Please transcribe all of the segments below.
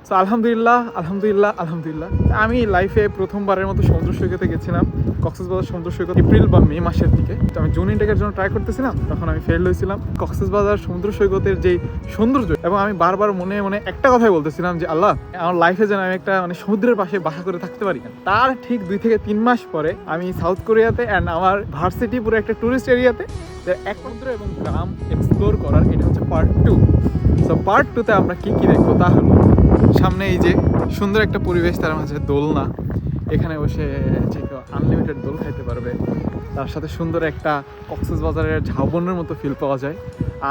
তো আলহামদুলিল্লাহ আলহামদুলিল্লাহ আলহামদুলিল্লাহ আমি লাইফে প্রথমবারের মতো সমুদ্র সৈকতে গেছিলাম। কক্সবাজার সমুদ্র সৈকত এপ্রিল বা মে মাসের দিকে। তো আমি জুন ইনটেকের জন্য ট্রাই করতেছিলাম, তখন আমি ফেল হয়েছিলাম। কক্সবাজার সমুদ্র সৈকতের যেই সৌন্দর্য, এবং আমি বারবার মনে মনে একটা কথাই বলতেছিলাম যে আল্লাহ, আমার লাইফে যেন আমি একটা সমুদ্রের পাশে বাসা করে থাকতে পারি। তার ঠিক 2 থেকে 3 মাস পরে আমি সাউথ কোরিয়াতে অ্যান্ড আমার ভার্সিটি পুরো একটা টুরিস্ট এরিয়াতে এক সমুদ্র এবং গ্রাম এক্সপ্লোর করার, এটা হচ্ছে পার্ট 2। সো পার্ট 2তে আমরা কি কি দেখবো তা হলো, সামনে এই যে সুন্দর একটা পরিবেশ, তার মাঝে দোলনা, এখানে বসে যে কেউ আনলিমিটেড দোল খাইতে পারবে, তার সাথে সুন্দর একটা কক্সবাজারের ঝাউবনের মতো ফিল পাওয়া যায়।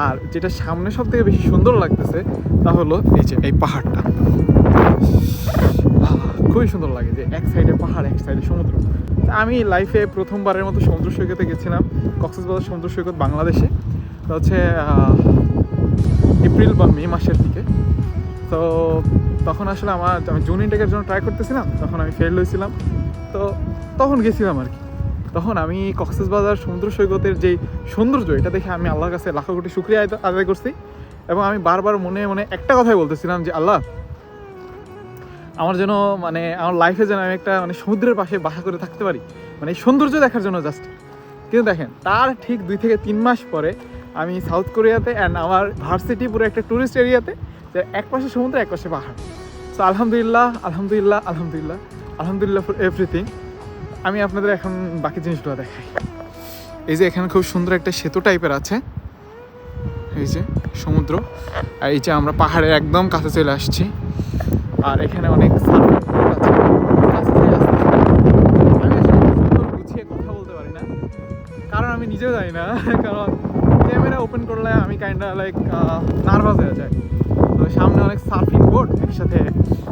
আর যেটা সামনে সব থেকে বেশি সুন্দর লাগতেছে তা হলো এই যে এই পাহাড়টা, খুবই সুন্দর লাগে যে এক সাইডে পাহাড় এক সাইডে সমুদ্র। আমি লাইফে প্রথমবারের মতো সমুদ্র সৈকতে গেছিলাম, কক্সবাজার সমুদ্র সৈকত বাংলাদেশে। তো হচ্ছে এপ্রিল বা মে মাসের দিকে। তো তখন আসলে আমি জুন ইনটেকের জন্য ট্রাই করতেছিলাম, তখন আমি ফেল হয়েছিলাম। তো তখন গেছিলাম আর কি। তখন আমি কক্সবাজার সমুদ্র সৈকতের যেই সৌন্দর্য, এটা দেখে আমি আল্লাহর কাছে লাখো কোটি শুকরিয়া আদায় করছি। এবং আমি বারবার মনে মনে একটা কথাই বলতেছিলাম যে আল্লাহ, আমার যেন আমার লাইফে যেন আমি একটা সমুদ্রের পাশে বাসা করে থাকতে পারি, এই সৌন্দর্য দেখার জন্য জাস্ট। কিন্তু দেখেন, তার ঠিক 2 থেকে 3 মাস পরে আমি সাউথ কোরিয়াতে অ্যান্ড আমার ভার্সিটি পুরো একটা টুরিস্ট এরিয়াতে, এক পাশে সমুদ্র এক পাশে পাহাড়। সো আলহামদুলিল্লাহ আলহামদুলিল্লাহ আলহামদুলিল্লাহ আলহামদুলিল্লাহ ফর এভরিথিং। আমি আপনাদের এখন বাকি জিনিসগুলো দেখাই। এই যে এখানে খুব সুন্দর একটা সেতু টাইপের আছে, এই যে সমুদ্র, আর এই যে আমরা পাহাড়ের একদম কাছে চলে আসছি। আর এখানে অনেক সার্ফিং বোট আছে। আমি আসলে সুন্দর গুছিয়ে কথা বলতে পারি না, কারণ আমি নিজেও জানি না, কারণ ক্যামেরা ওপেন করলে আমি কাইন্ডা লাইক নার্ভাস হয়ে যায়। তো সামনে অনেক সার্ফিং বোট একসাথে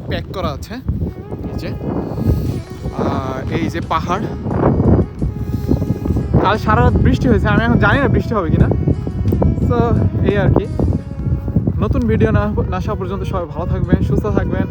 প্যাক করা আছে। এই যে পাহাড়, কাল সারা রাত বৃষ্টি হয়েছে, আমি এখন জানি না বৃষ্টি হবে কিনা। তো এই আর কি, নতুন ভিডিও না আসা পর্যন্ত সবাই ভালো থাকবেন, সুস্থ থাকবেন।